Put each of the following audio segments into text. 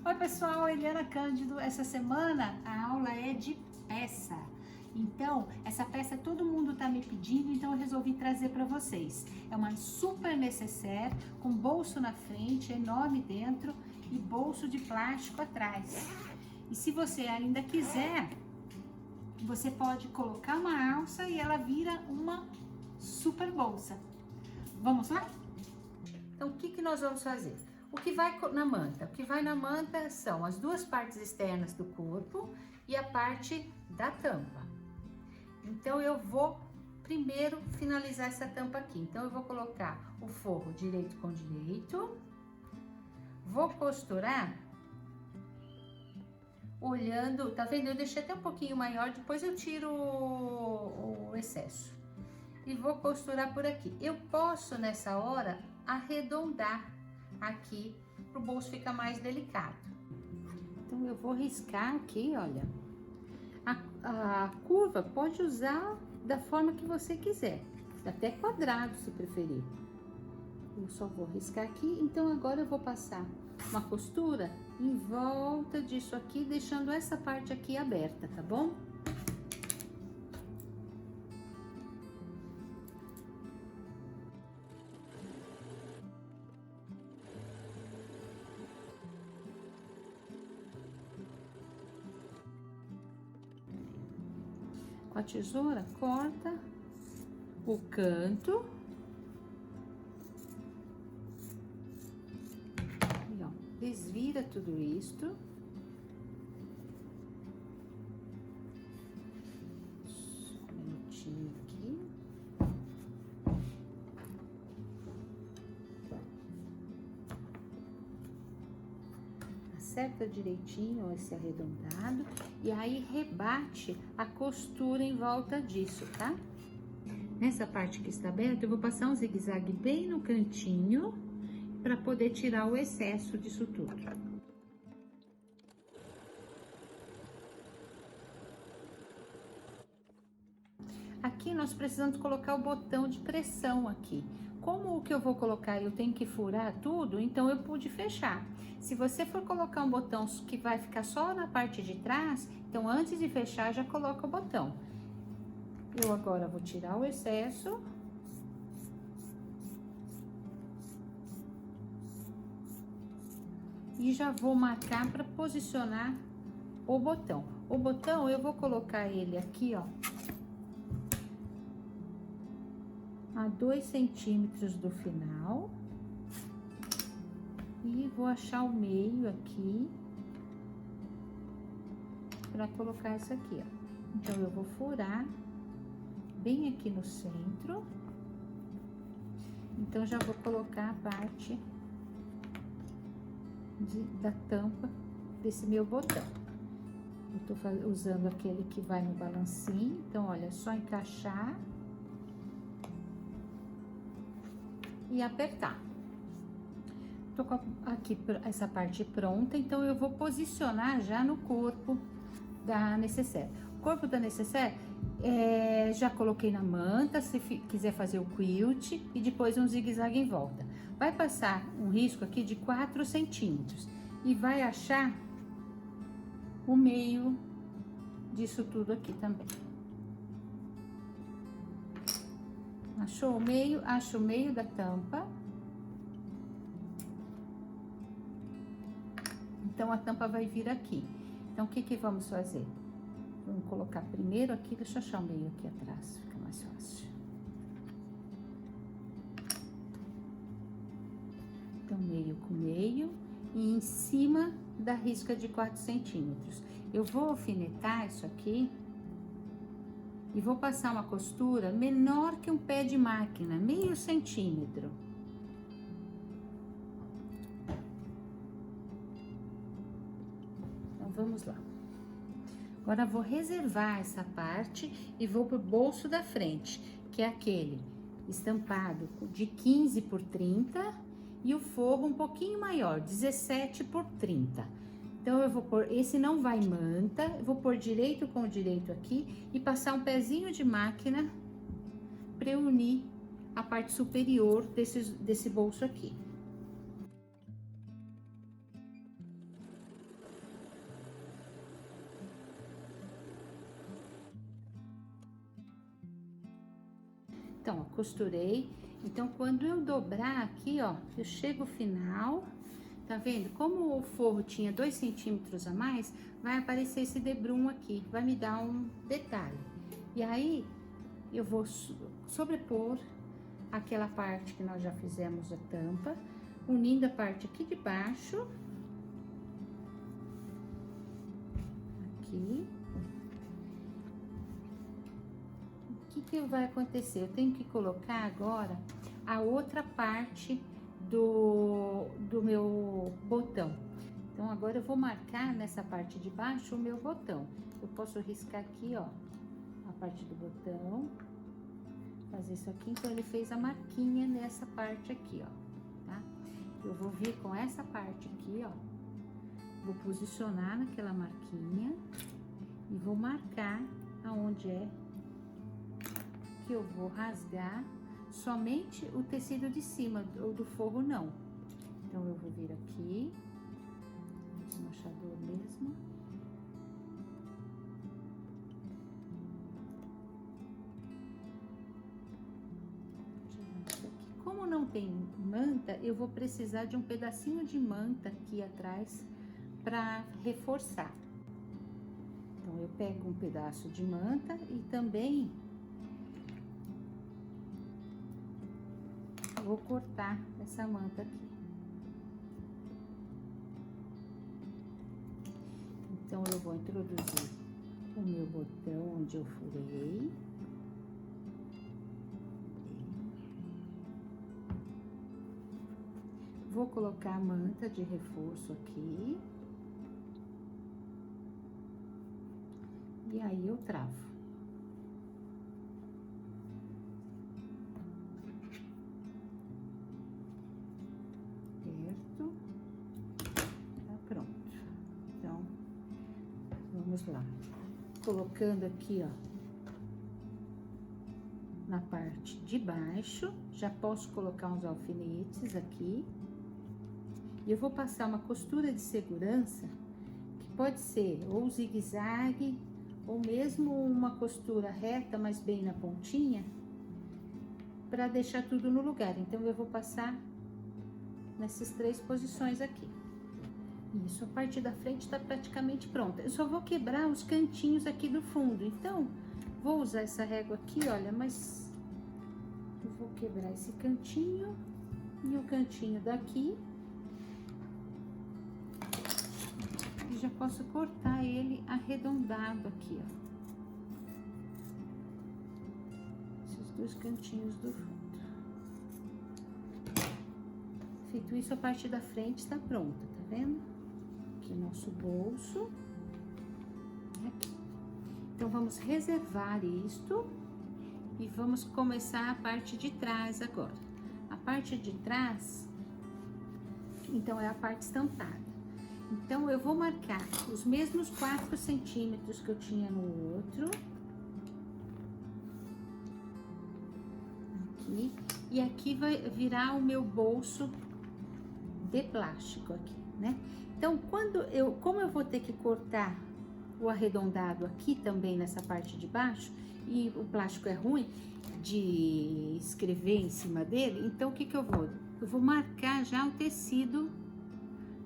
Oi pessoal, Eliana Cândido. Essa semana a aula é de peça. Então, essa peça todo mundo tá me pedindo, então eu resolvi trazer para vocês. É uma super nécessaire com bolso na frente, enorme dentro e bolso de plástico atrás. E se você ainda quiser, você pode colocar uma alça e ela vira uma super bolsa. Vamos lá? Então, o que nós vamos fazer? O que vai na manta? O que vai na manta são as duas partes externas do corpo e a parte da tampa. Então, eu vou primeiro finalizar essa tampa aqui. Então, eu vou colocar o forro direito com direito. Vou costurar olhando, tá vendo? Eu deixei até um pouquinho maior, depois eu tiro o excesso. E vou costurar por aqui. Eu posso, nessa hora, arredondar aqui para o bolso ficar mais delicado. Então, eu vou riscar aqui, olha. A curva pode usar da forma que você quiser, até quadrado se preferir. Eu só vou riscar aqui, então agora eu vou passar uma costura em volta disso aqui, deixando essa parte aqui aberta, tá bom? Com a tesoura, corta o canto. E, ó, desvira tudo isto. Só um minutinho aqui. Acerta direitinho esse arredondado e aí rebate a costura em volta disso, tá? Nessa parte que está aberta, eu vou passar um zigue-zague bem no cantinho para poder tirar o excesso disso tudo. Aqui nós precisamos colocar o botão de pressão aqui. Como o que eu vou colocar eu tenho que furar tudo, então eu pude fechar. Se você for colocar um botão que vai ficar só na parte de trás, então antes de fechar já coloca o botão. Eu agora vou tirar o excesso. E já vou marcar para posicionar o botão. O botão eu vou colocar ele aqui, ó, a 2 centímetros do final. E vou achar o meio aqui para colocar isso aqui, ó. Então, eu vou furar bem aqui no centro. Então, já vou colocar a parte da tampa desse meu botão. Eu tô usando aquele que vai no balancinho. Então, olha, é só encaixar e apertar. Tô com aqui essa parte pronta, então eu vou posicionar já no corpo da nécessaire. O corpo da nécessaire já coloquei na manta, se quiser fazer o quilt e depois um zigue-zague em volta. Vai passar um risco aqui de 4 centímetros e vai achar o meio disso tudo aqui também. Achou o meio? Acha o meio da tampa. Então, a tampa vai vir aqui. Então, o que vamos fazer? Vamos colocar primeiro aqui, deixa eu achar o meio aqui atrás, fica mais fácil. Então, meio com meio e em cima da risca de 4 centímetros. Eu vou alfinetar isso aqui e vou passar uma costura menor que um pé de máquina, meio centímetro. Vamos lá. Agora, vou reservar essa parte e vou pro bolso da frente, que é aquele estampado de 15 por 30 e o forro um pouquinho maior, 17 por 30. Então, eu vou pôr, esse não vai manta, eu vou pôr direito com direito aqui e passar um pezinho de máquina para unir a parte superior desse bolso aqui. Então, ó, costurei. Então, quando eu dobrar aqui, ó, eu chego ao final, tá vendo? Como o forro tinha 2 centímetros a mais, vai aparecer esse debrum aqui, vai me dar um detalhe. E aí, eu vou sobrepor aquela parte que nós já fizemos a tampa, unindo a parte aqui de baixo, aqui. O que vai acontecer? Eu tenho que colocar agora a outra parte do meu botão. Então, agora eu vou marcar nessa parte de baixo o meu botão. Eu posso riscar aqui, ó, a parte do botão, fazer isso aqui. Então, ele fez a marquinha nessa parte aqui, ó, tá? Eu vou vir com essa parte aqui, ó, vou posicionar naquela marquinha e vou marcar aonde é que eu vou rasgar somente o tecido de cima, ou do forro não. Então, eu vou vir aqui, no achador mesmo. Como não tem manta, eu vou precisar de um pedacinho de manta aqui atrás para reforçar. Então, eu pego um pedaço de manta e também vou cortar essa manta aqui. Então, eu vou introduzir o meu botão onde eu furei. Vou colocar a manta de reforço aqui. E aí, eu travo. Vamos lá, colocando aqui, ó, na parte de baixo, já posso colocar uns alfinetes aqui. E eu vou passar uma costura de segurança, que pode ser ou zigue-zague, ou mesmo uma costura reta, mas bem na pontinha, para deixar tudo no lugar. Então, eu vou passar nessas 3 posições aqui. Isso, a parte da frente tá praticamente pronta. Eu só vou quebrar os cantinhos aqui do fundo. Então, vou usar essa régua aqui, olha, mas eu vou quebrar esse cantinho e o cantinho daqui. E já posso cortar ele arredondado aqui, ó. Esses 2 cantinhos do fundo. Feito isso, a parte da frente está pronta, tá vendo? Aqui nosso bolso. Aqui. Então, vamos reservar isto e vamos começar a parte de trás agora. A parte de trás, então, é a parte estampada. Então, eu vou marcar os mesmos 4 centímetros que eu tinha no outro. Aqui. E aqui vai virar o meu bolso de plástico aqui, né? Então, como eu vou ter que cortar o arredondado aqui também nessa parte de baixo, e o plástico é ruim de escrever em cima dele, então o que que eu vou? Eu vou marcar já o tecido,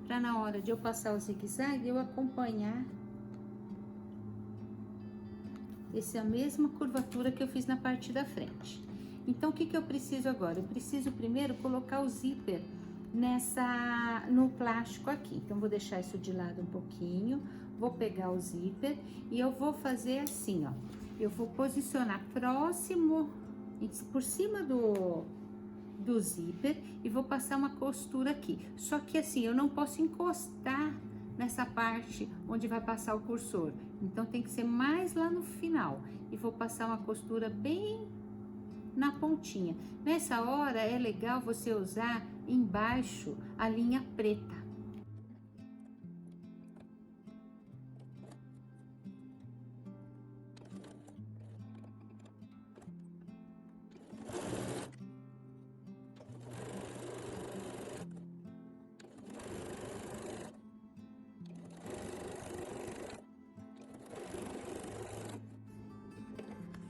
para na hora de eu passar o zigue-zague, eu acompanhar essa mesma curvatura que eu fiz na parte da frente. Então, o que que eu preciso agora? Eu preciso primeiro colocar o zíper no plástico aqui. Então, vou deixar isso de lado um pouquinho, vou pegar o zíper e eu vou fazer assim, ó. Eu vou posicionar próximo, por cima do zíper e vou passar uma costura aqui. Só que assim, eu não posso encostar nessa parte onde vai passar o cursor. Então, tem que ser mais lá no final. E vou passar uma costura bem na pontinha. Nessa hora, é legal você usar embaixo a linha preta.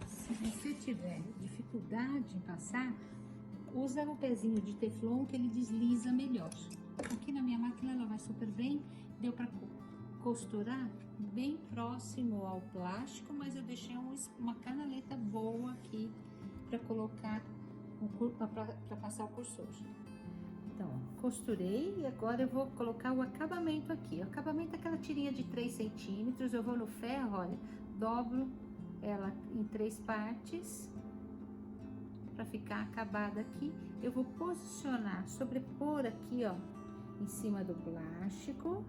Se você tiver dificuldade em passar, usa o pezinho de teflon que ele desliza melhor. Aqui na minha máquina ela vai super bem, deu para costurar bem próximo ao plástico, mas eu deixei uma canaleta boa aqui para colocar para passar o cursor. Então, ó, costurei e agora eu vou colocar o acabamento aqui. O acabamento é aquela tirinha de 3 centímetros, eu vou no ferro, olha, dobro ela em 3 partes para ficar acabada aqui. Eu vou posicionar, sobrepor aqui, ó, em cima do plástico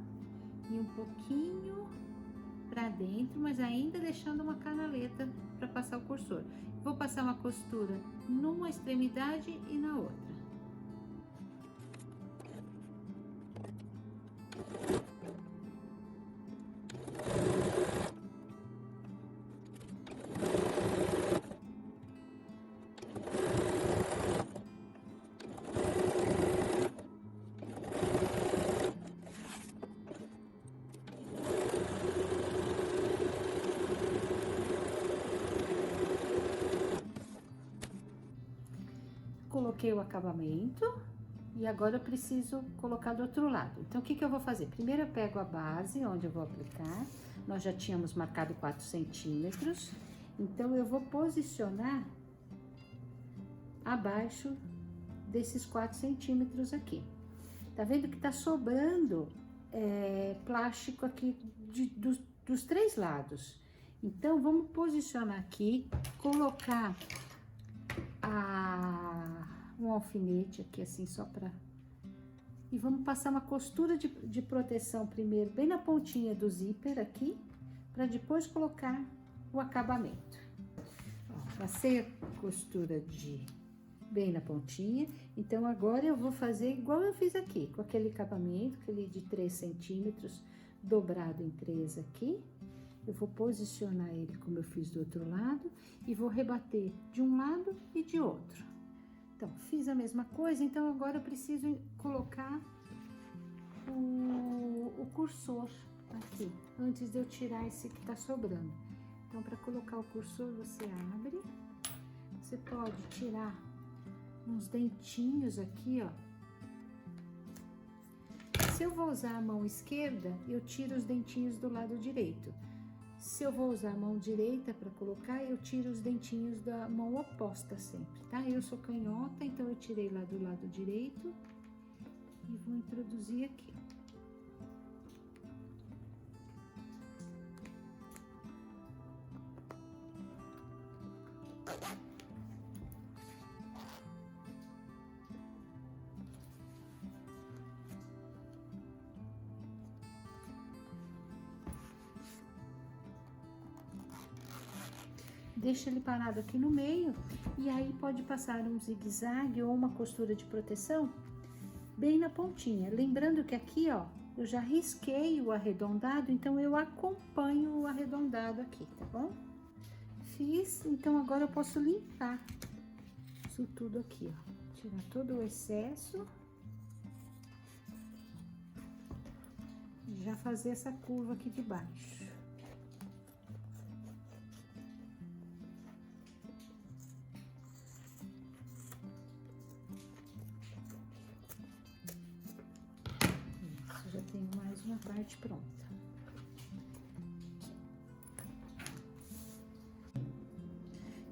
e um pouquinho para dentro, mas ainda deixando uma canaleta para passar o cursor. Vou passar uma costura numa extremidade e na outra. Coloquei o acabamento e agora eu preciso colocar do outro lado. Então, o que que eu vou fazer? Primeiro eu pego a base, onde eu vou aplicar. Nós já tínhamos marcado 4 centímetros. Então, eu vou posicionar abaixo desses 4 centímetros aqui. Tá vendo que tá sobrando plástico aqui dos 3 lados. Então, vamos posicionar aqui, colocar um alfinete aqui assim só para... E vamos passar uma costura de proteção primeiro bem na pontinha do zíper aqui, para depois colocar o acabamento. Ó, passei a costura bem na pontinha, então agora eu vou fazer igual eu fiz aqui, com aquele acabamento, aquele de 3 centímetros, dobrado em 3 aqui. Eu vou posicionar ele como eu fiz do outro lado e vou rebater de um lado e de outro. Então, fiz a mesma coisa, então agora eu preciso colocar o cursor aqui, antes de eu tirar esse que tá sobrando. Então, para colocar o cursor, você abre, você pode tirar uns dentinhos aqui, ó. Se eu vou usar a mão esquerda, eu tiro os dentinhos do lado direito. Se eu vou usar a mão direita para colocar, eu tiro os dentinhos da mão oposta sempre, tá? Eu sou canhota, então eu tirei lá do lado direito e vou introduzir aqui. Deixa ele parado aqui no meio e aí pode passar um zigue-zague ou uma costura de proteção bem na pontinha. Lembrando que aqui, ó, eu já risquei o arredondado, então eu acompanho o arredondado aqui, tá bom? Fiz, então agora eu posso limpar isso tudo aqui, ó. Tirar todo o excesso. E já fazer essa curva aqui de baixo. Tenho mais uma parte pronta.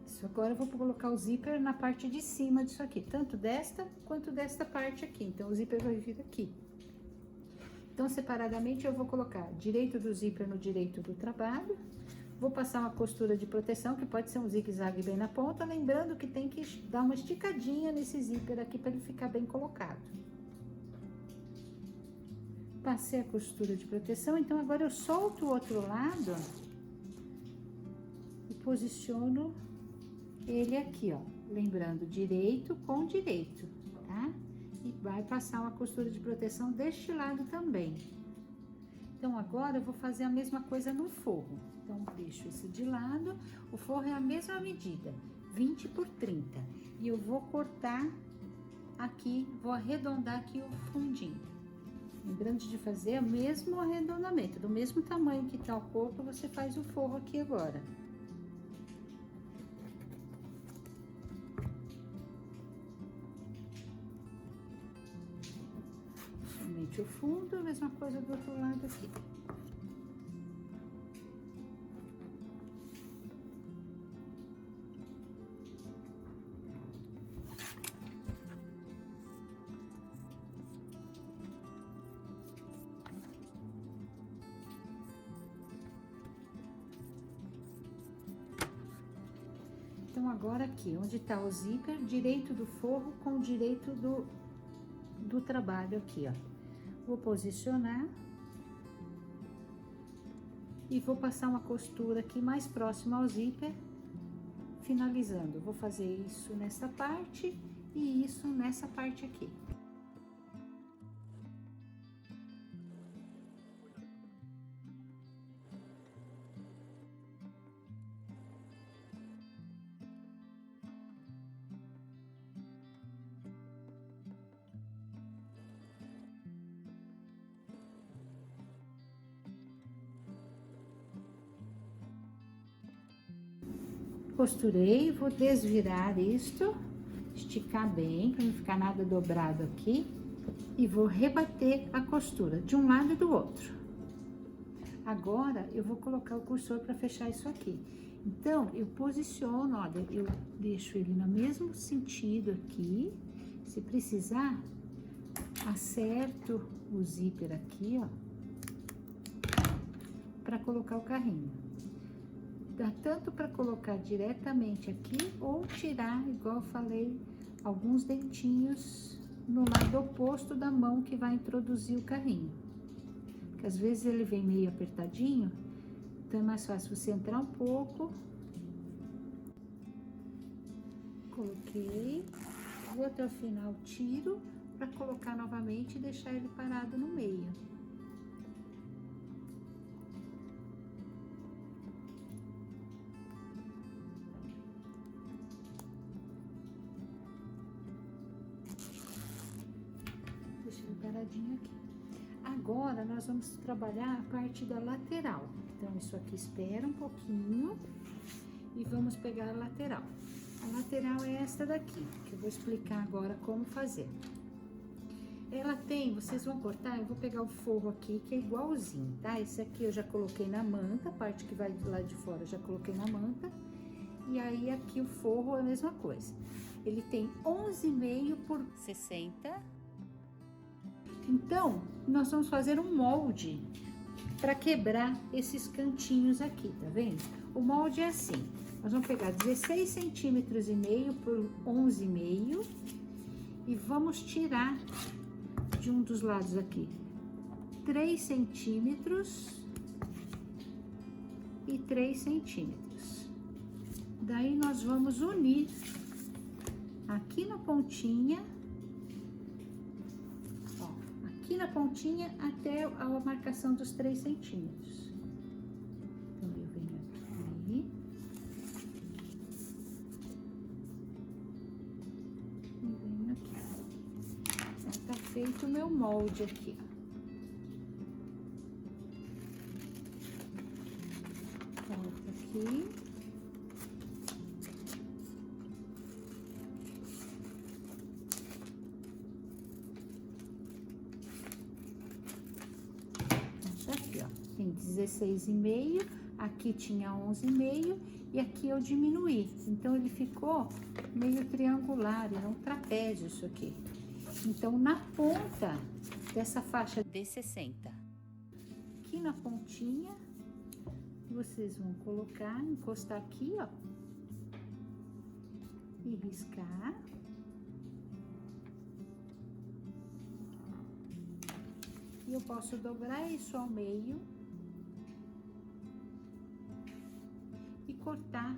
Isso, agora eu vou colocar o zíper na parte de cima disso aqui, tanto desta quanto desta parte aqui. Então, o zíper vai vir aqui. Então, separadamente, eu vou colocar direito do zíper no direito do trabalho. Vou passar uma costura de proteção, que pode ser um zigue-zague bem na ponta, lembrando que tem que dar uma esticadinha nesse zíper aqui para ele ficar bem colocado. Passei a costura de proteção, então agora eu solto o outro lado e posiciono ele aqui, ó. Lembrando, direito com direito, tá? E vai passar uma costura de proteção deste lado também. Então, agora eu vou fazer a mesma coisa no forro. Então, deixo esse de lado, o forro é a mesma medida, 20 por 30. E eu vou cortar aqui, vou arredondar aqui o fundinho. Lembrando de fazer o mesmo arredondamento, do mesmo tamanho que tá o corpo, você faz o forro aqui agora. aqui o fundo, a mesma coisa do outro lado aqui. Então, agora aqui, onde tá o zíper, direito do forro com o direito do trabalho aqui, ó. Vou posicionar e vou passar uma costura aqui mais próxima ao zíper, finalizando. Vou fazer isso nessa parte e isso nessa parte aqui. Costurei, vou desvirar isto, esticar bem, para não ficar nada dobrado aqui, e vou rebater a costura de um lado e do outro. Agora, eu vou colocar o cursor para fechar isso aqui. Então, eu posiciono, ó, eu deixo ele no mesmo sentido aqui, se precisar, acerto o zíper aqui, ó, para colocar o carrinho. Dá tanto para colocar diretamente aqui ou tirar, igual eu falei, alguns dentinhos no lado oposto da mão que vai introduzir o carrinho. Porque às vezes ele vem meio apertadinho, então é mais fácil você entrar um pouco. Coloquei, vou até o final, tiro para colocar novamente e deixar ele parado no meio. Paradinho aqui. Agora, nós vamos trabalhar a parte da lateral. Então, isso aqui espera um pouquinho e vamos pegar a lateral. A lateral é esta daqui, que eu vou explicar agora como fazer. Ela tem, vocês vão cortar, eu vou pegar o forro aqui, que é igualzinho, tá? Esse aqui eu já coloquei na manta, a parte que vai do lado de fora eu já coloquei na manta. E aí, aqui o forro é a mesma coisa. Ele tem 11,5 por 60. Então, nós vamos fazer um molde para quebrar esses cantinhos aqui, tá vendo? O molde é assim, nós vamos pegar 16,5 centímetros por 11,5 e vamos tirar de um dos lados aqui 3 centímetros e 3 centímetros. Daí, nós vamos unir aqui na pontinha, aqui na pontinha até a marcação dos 3 centímetros. Então, eu venho aqui. E venho aqui. Já tá feito o meu molde aqui, ó. Volto aqui. Tem 16,5, aqui tinha 11,5 e aqui eu diminuí. Então, ele ficou meio triangular, é um trapézio isso aqui. Então, na ponta dessa faixa de 60, aqui na pontinha, vocês vão colocar, encostar aqui, ó, e riscar. E eu posso dobrar isso ao meio e cortar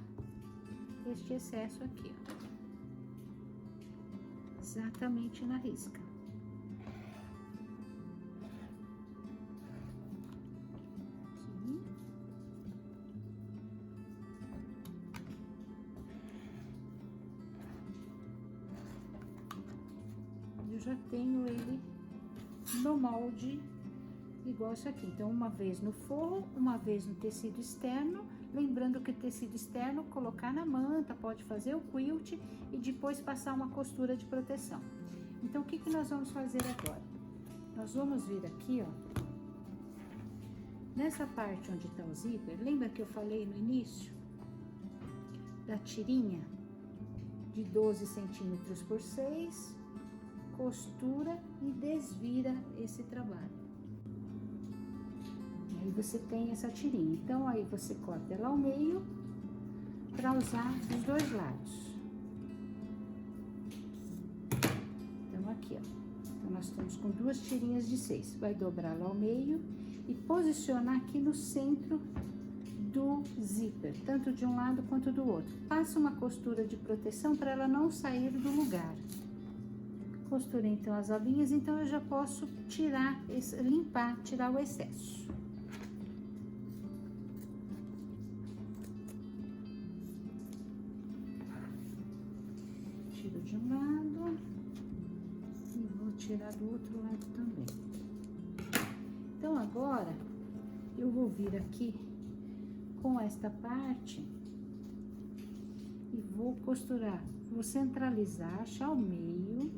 este excesso aqui, ó, exatamente na risca. Aqui. Eu já tenho ele no molde igual isso aqui. Então, uma vez no forro, uma vez no tecido externo, lembrando que o tecido externo colocar na manta, pode fazer o quilt e depois passar uma costura de proteção. Então, o que nós vamos fazer agora? Nós vamos vir aqui, ó, nessa parte onde tá o zíper. Lembra que eu falei no início da tirinha de 12 centímetros por 6, costura e desvira esse trabalho. Aí você tem essa tirinha. Então, aí você corta ela ao meio para usar dos dois lados. Então, aqui, ó. Então, nós estamos com 2 tirinhas de 6. Vai dobrar ela ao meio e posicionar aqui no centro do zíper, tanto de um lado quanto do outro. Passa uma costura de proteção para ela não sair do lugar. Costurei então as abinhas, então eu já posso tirar, limpar, tirar o excesso. Tiro de um lado e vou tirar do outro lado também. Então agora eu vou vir aqui com esta parte e vou costurar, vou centralizar, achar o meio,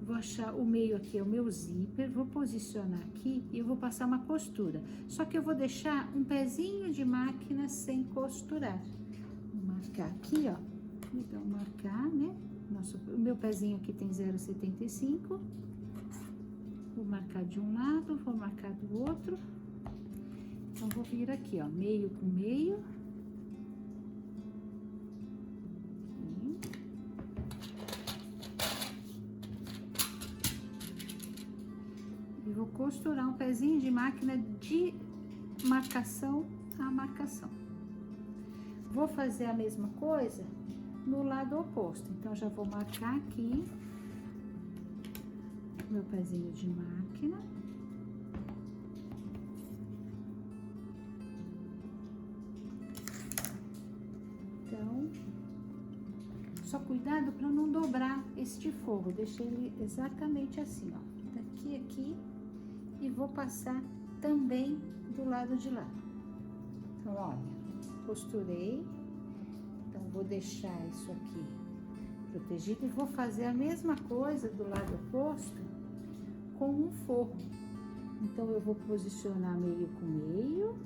vou achar o meio aqui, é o meu zíper, vou posicionar aqui e eu vou passar uma costura, só que eu vou deixar um pezinho de máquina sem costurar. Vou marcar aqui, ó, então marcar, né, o meu pezinho aqui tem 0,75, vou marcar de um lado, vou marcar do outro. Então, vou vir aqui, ó, meio com meio. E vou costurar um pezinho de máquina de marcação a marcação. Vou fazer a mesma coisa no lado oposto. Então, já vou marcar aqui meu pezinho de máquina. Então, só cuidado para não dobrar este forro. Deixei ele exatamente assim, ó, daqui aqui, e vou passar também do lado de lá. Então, olha, costurei. Então, vou deixar isso aqui protegido e vou fazer a mesma coisa do lado oposto com um forro. Então, eu vou posicionar meio com meio.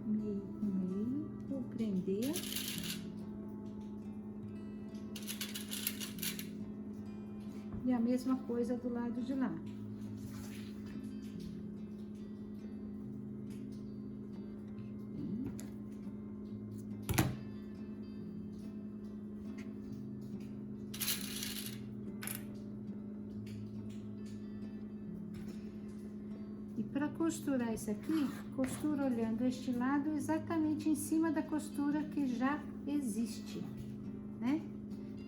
Meio com meio, vou prender. E a mesma coisa do lado de lá. E para costurar isso aqui, costura olhando este lado exatamente em cima da costura que já existe, né?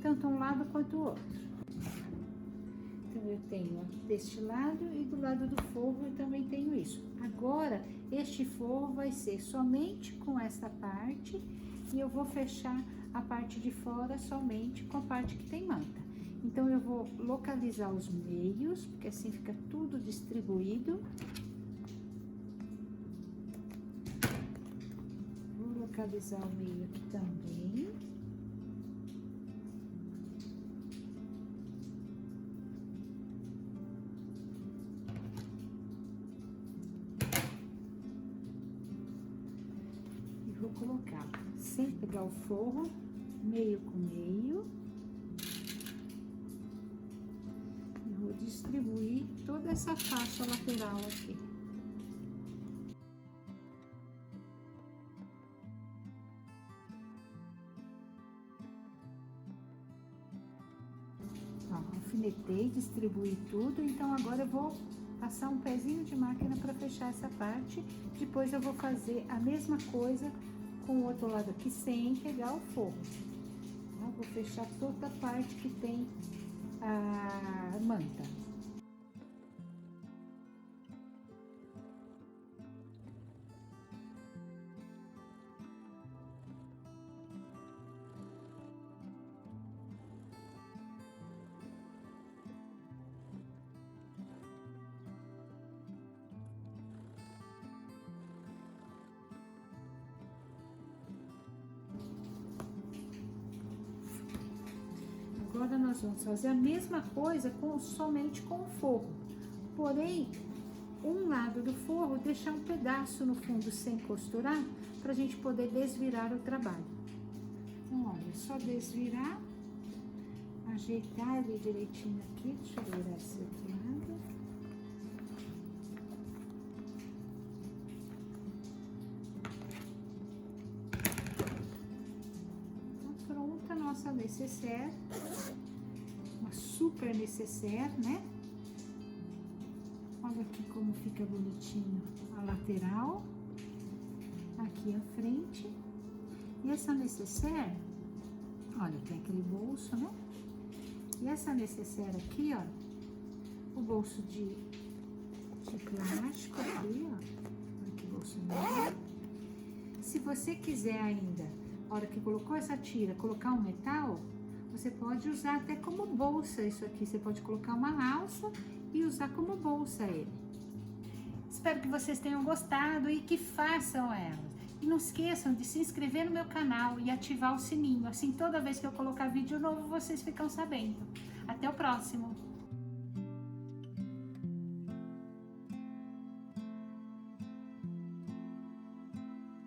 Tanto um lado quanto o outro. Então, eu tenho deste lado e do lado do forro eu também tenho isso. Agora, este forro vai ser somente com essa parte e eu vou fechar a parte de fora somente com a parte que tem manta. Então, eu vou localizar os meios, porque assim fica tudo distribuído. Vou localizar o meio aqui também. E vou colocar, sem pegar o forro, meio com meio. Vou distribuir toda essa faixa lateral aqui. Ó, alfinetei, distribuí tudo, então agora eu vou passar um pezinho de máquina para fechar essa parte. Depois eu vou fazer a mesma coisa com o outro lado aqui, sem pegar o forro. Tá? Vou fechar toda a parte que tem a manta. Agora nós vamos fazer a mesma coisa somente com o forro. Porém, um lado do forro, deixar um pedaço no fundo sem costurar, para a gente poder desvirar o trabalho. Então, olha, é só desvirar, ajeitar ele direitinho aqui. Deixa eu virar esse outro lado. Então, pronta a nossa necessaire. Uma super necessaire, né? Olha aqui como fica bonitinho a lateral, aqui a frente. E essa necessaire, olha, tem aquele bolso, né? E essa necessaire aqui, ó, o bolso de plástico aqui, ó. Olha que bolso lindo. Se você quiser ainda, a hora que colocou essa tira, colocar um metal, você pode usar até como bolsa isso aqui. Você pode colocar uma alça e usar como bolsa ele. Espero que vocês tenham gostado e que façam elas. E não esqueçam de se inscrever no meu canal e ativar o sininho. Assim, toda vez que eu colocar vídeo novo, vocês ficam sabendo. Até o próximo!